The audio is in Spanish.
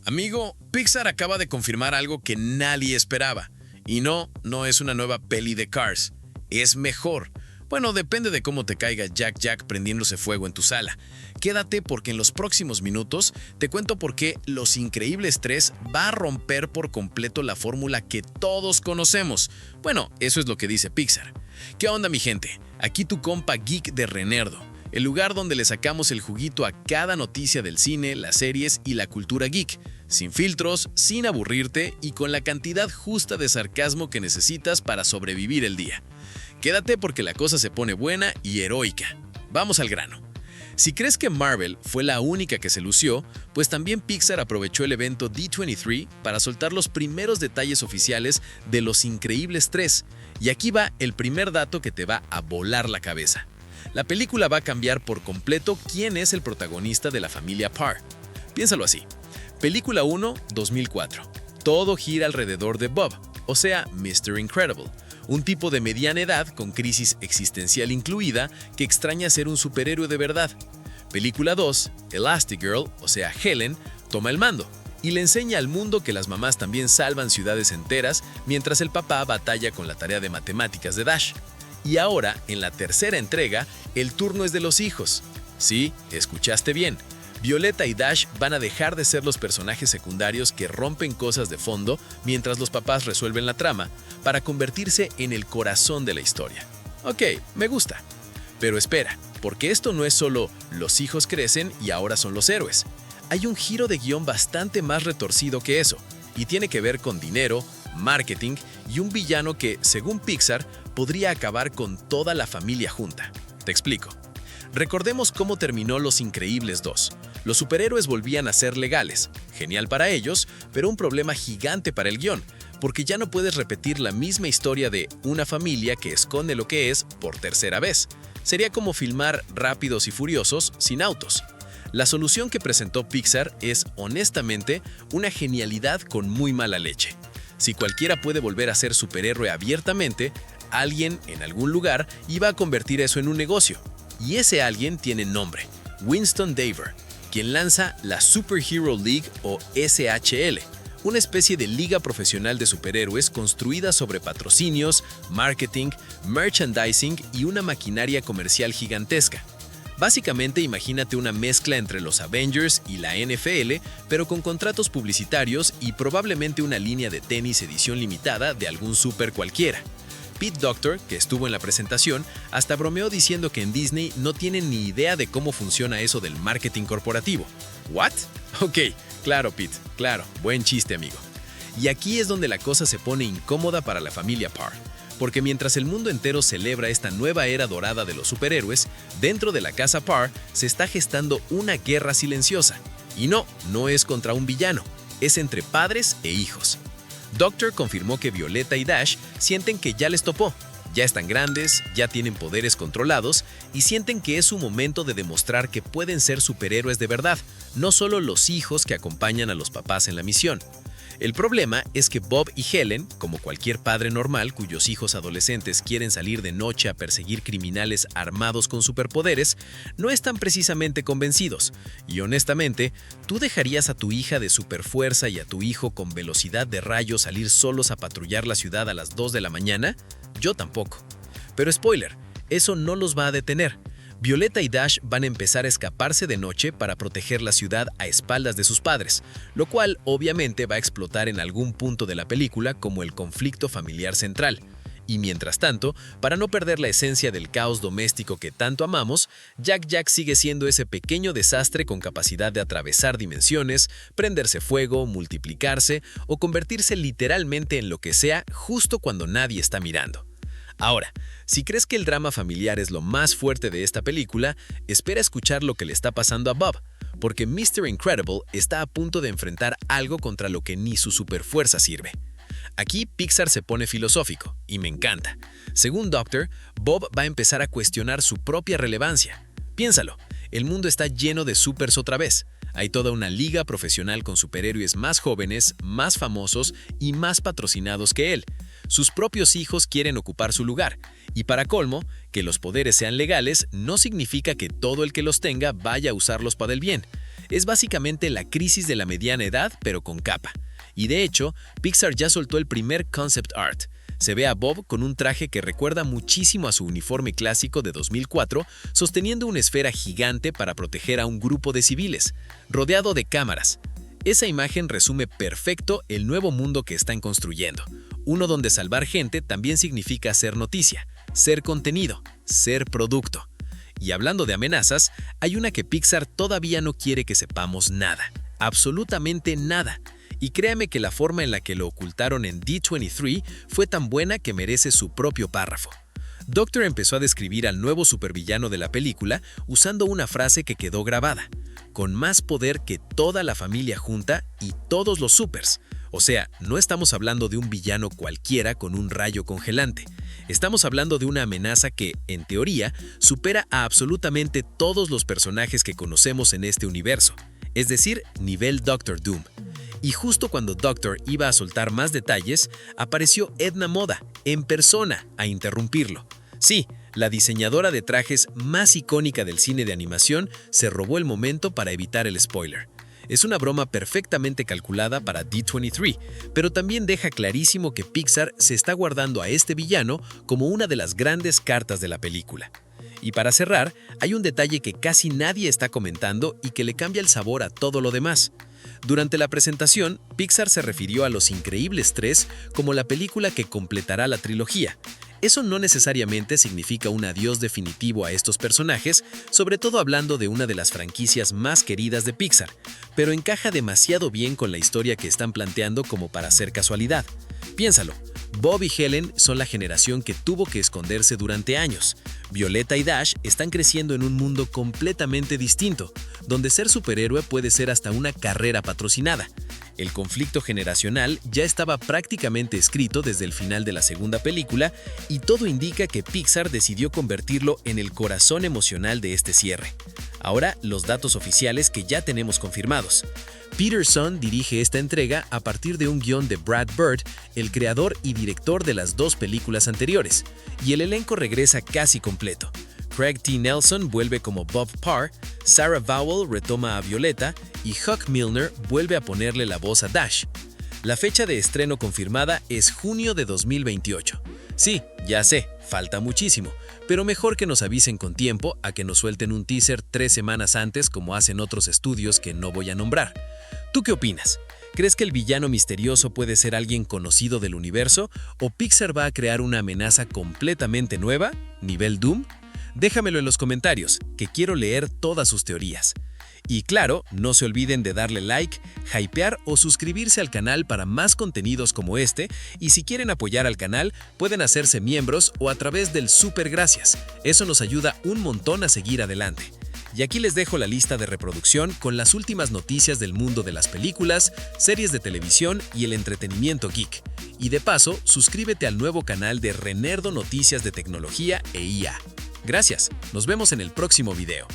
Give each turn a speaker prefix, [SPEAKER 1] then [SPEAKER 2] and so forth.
[SPEAKER 1] Amigo, Pixar acaba de confirmar algo que nadie esperaba. Y no es una nueva peli de Cars. Es mejor. Bueno, depende de cómo te caiga Jack Jack prendiéndose fuego en tu sala. Quédate porque en los próximos minutos te cuento por qué Los Increíbles 3 va a romper por completo la fórmula que todos conocemos. Bueno, eso es lo que dice Pixar. ¿Qué onda, mi gente? Aquí tu compa geek de Renerdo, el lugar donde le sacamos el juguito a cada noticia del cine, las series y la cultura geek, sin filtros, sin aburrirte y con la cantidad justa de sarcasmo que necesitas para sobrevivir el día. Quédate porque la cosa se pone buena y heroica. Vamos al grano. Si crees que Marvel fue la única que se lució, pues también Pixar aprovechó el evento D23 para soltar los primeros detalles oficiales de Los Increíbles 3. Y aquí va el primer dato que te va a volar la cabeza. La película va a cambiar por completo quién es el protagonista de la familia Parr. Piénsalo así. Película 1, 2004. Todo gira alrededor de Bob, o sea, Mr. Incredible, un tipo de mediana edad con crisis existencial incluida que extraña ser un superhéroe de verdad. Película 2, Elastigirl, o sea, Helen, toma el mando y le enseña al mundo que las mamás también salvan ciudades enteras mientras el papá batalla con la tarea de matemáticas de Dash. Y ahora, en la tercera entrega, el turno es de los hijos. Sí, escuchaste bien. Violeta y Dash van a dejar de ser los personajes secundarios que rompen cosas de fondo mientras los papás resuelven la trama, para convertirse en el corazón de la historia. Ok, me gusta. Pero espera, porque esto no es solo los hijos crecen y ahora son los héroes. Hay un giro de guión bastante más retorcido que eso, y tiene que ver con dinero, marketing y un villano que, según Pixar, podría acabar con toda la familia junta. Te explico. Recordemos cómo terminó Los Increíbles 2. Los superhéroes volvían a ser legales. Genial para ellos, pero un problema gigante para el guión, porque ya no puedes repetir la misma historia de una familia que esconde lo que es por tercera vez. Sería como filmar Rápidos y Furiosos sin autos. La solución que presentó Pixar es, honestamente, una genialidad con muy mala leche. Si cualquiera puede volver a ser superhéroe abiertamente, alguien en algún lugar iba a convertir eso en un negocio. Y ese alguien tiene nombre: Winston Daver, quien lanza la Superhero League o SHL, una especie de liga profesional de superhéroes construida sobre patrocinios, marketing, merchandising y una maquinaria comercial gigantesca. Básicamente, imagínate una mezcla entre los Avengers y la NFL, pero con contratos publicitarios y probablemente una línea de tenis edición limitada de algún super cualquiera. Pete Docter, que estuvo en la presentación, hasta bromeó diciendo que en Disney no tienen ni idea de cómo funciona eso del marketing corporativo. ¿What? Ok, claro, Pete, claro, buen chiste, amigo. Y aquí es donde la cosa se pone incómoda para la familia Parr, porque mientras el mundo entero celebra esta nueva era dorada de los superhéroes, dentro de la casa Parr se está gestando una guerra silenciosa. Y no es contra un villano, es entre padres e hijos. Docter confirmó que Violeta y Dash sienten que ya les topó. Ya están grandes, ya tienen poderes controlados y sienten que es su momento de demostrar que pueden ser superhéroes de verdad, no solo los hijos que acompañan a los papás en la misión. El problema es que Bob y Helen, como cualquier padre normal cuyos hijos adolescentes quieren salir de noche a perseguir criminales armados con superpoderes, no están precisamente convencidos. Y honestamente, ¿tú dejarías a tu hija de superfuerza y a tu hijo con velocidad de rayo salir solos a patrullar la ciudad a las 2 de la mañana? Yo tampoco. Pero spoiler, eso no los va a detener. Violeta y Dash van a empezar a escaparse de noche para proteger la ciudad a espaldas de sus padres, lo cual obviamente va a explotar en algún punto de la película como el conflicto familiar central. Y mientras tanto, para no perder la esencia del caos doméstico que tanto amamos, Jack Jack sigue siendo ese pequeño desastre con capacidad de atravesar dimensiones, prenderse fuego, multiplicarse o convertirse literalmente en lo que sea justo cuando nadie está mirando. Ahora, si crees que el drama familiar es lo más fuerte de esta película, espera escuchar lo que le está pasando a Bob, porque Mr. Incredible está a punto de enfrentar algo contra lo que ni su superfuerza sirve. Aquí Pixar se pone filosófico, y me encanta. Según Docter, Bob va a empezar a cuestionar su propia relevancia. Piénsalo, el mundo está lleno de supers otra vez. Hay toda una liga profesional con superhéroes más jóvenes, más famosos y más patrocinados que él. Sus propios hijos quieren ocupar su lugar. Y para colmo, que los poderes sean legales no significa que todo el que los tenga vaya a usarlos para el bien.
[SPEAKER 2] Es básicamente la crisis de la mediana edad, pero con capa. Y de hecho, Pixar ya soltó el primer concept art. Se ve a Bob con un traje que recuerda muchísimo a su uniforme clásico de 2004, sosteniendo una esfera gigante para proteger a un grupo de civiles, rodeado de cámaras. Esa imagen resume perfecto el nuevo mundo que están construyendo, uno donde salvar gente también significa ser noticia, ser contenido, ser producto. Y hablando de amenazas, hay una que Pixar todavía no quiere que sepamos nada, absolutamente nada. Y créame que la forma en la que lo ocultaron en D23 fue tan buena que merece su propio párrafo. Doctor empezó a describir al nuevo supervillano de la película usando una frase que quedó grabada: con más poder que toda la familia junta y todos los supers. O sea, no estamos hablando de un villano cualquiera con un rayo congelante. Estamos hablando de una amenaza que, en teoría, supera a absolutamente todos los personajes que conocemos en este universo, es decir, nivel Doctor Doom. Y justo cuando Doctor iba a soltar más detalles, apareció Edna Moda, en persona, a interrumpirlo. Sí, la diseñadora de trajes más icónica del cine de animación se robó el momento para evitar el spoiler. Es una broma perfectamente calculada para D23, pero también deja clarísimo que Pixar se está guardando a este villano como una de las grandes cartas de la película. Y para cerrar, hay un detalle que casi nadie está comentando y que le cambia el sabor a todo lo demás. Durante la presentación, Pixar se refirió a Los Increíbles 3 como la película que completará la trilogía. Eso no necesariamente significa un adiós definitivo a estos personajes, sobre todo hablando de una de las franquicias más queridas de Pixar, pero encaja demasiado bien con la historia que están planteando como para ser casualidad. Piénsalo, Bob y Helen son la generación que tuvo que esconderse durante años. Violeta y Dash están creciendo en un mundo completamente distinto, donde ser superhéroe puede ser hasta una carrera patrocinada. El conflicto generacional ya estaba prácticamente escrito desde el final de la segunda película y todo indica que Pixar decidió convertirlo en el corazón emocional de este cierre. Ahora, los datos oficiales que ya tenemos confirmados. Peterson dirige esta entrega a partir de un guión de Brad Bird, el creador y director de las dos películas anteriores, y el elenco regresa casi completo. Craig T. Nelson vuelve como Bob Parr, Sarah Vowell retoma a Violeta y Huck Milner vuelve a ponerle la voz a Dash. La fecha de estreno confirmada es junio de 2028. Sí, ya sé, falta muchísimo, pero mejor que nos avisen con tiempo a que nos suelten un teaser 3 semanas antes como hacen otros estudios que no voy a nombrar. ¿Tú qué opinas? ¿Crees que el villano misterioso puede ser alguien conocido del universo o Pixar va a crear una amenaza completamente nueva, nivel Doom? Déjamelo en los comentarios, que quiero leer todas sus teorías. Y claro, no se olviden de darle like, hypear o suscribirse al canal para más contenidos como este, y si quieren apoyar al canal, pueden hacerse miembros o a través del super gracias. Eso nos ayuda un montón a seguir adelante. Y aquí les dejo la lista de reproducción con las últimas noticias del mundo de las películas, series de televisión y el entretenimiento geek. Y de paso, suscríbete al nuevo canal de Renerdo Noticias de Tecnología e IA. Gracias, nos vemos en el próximo video.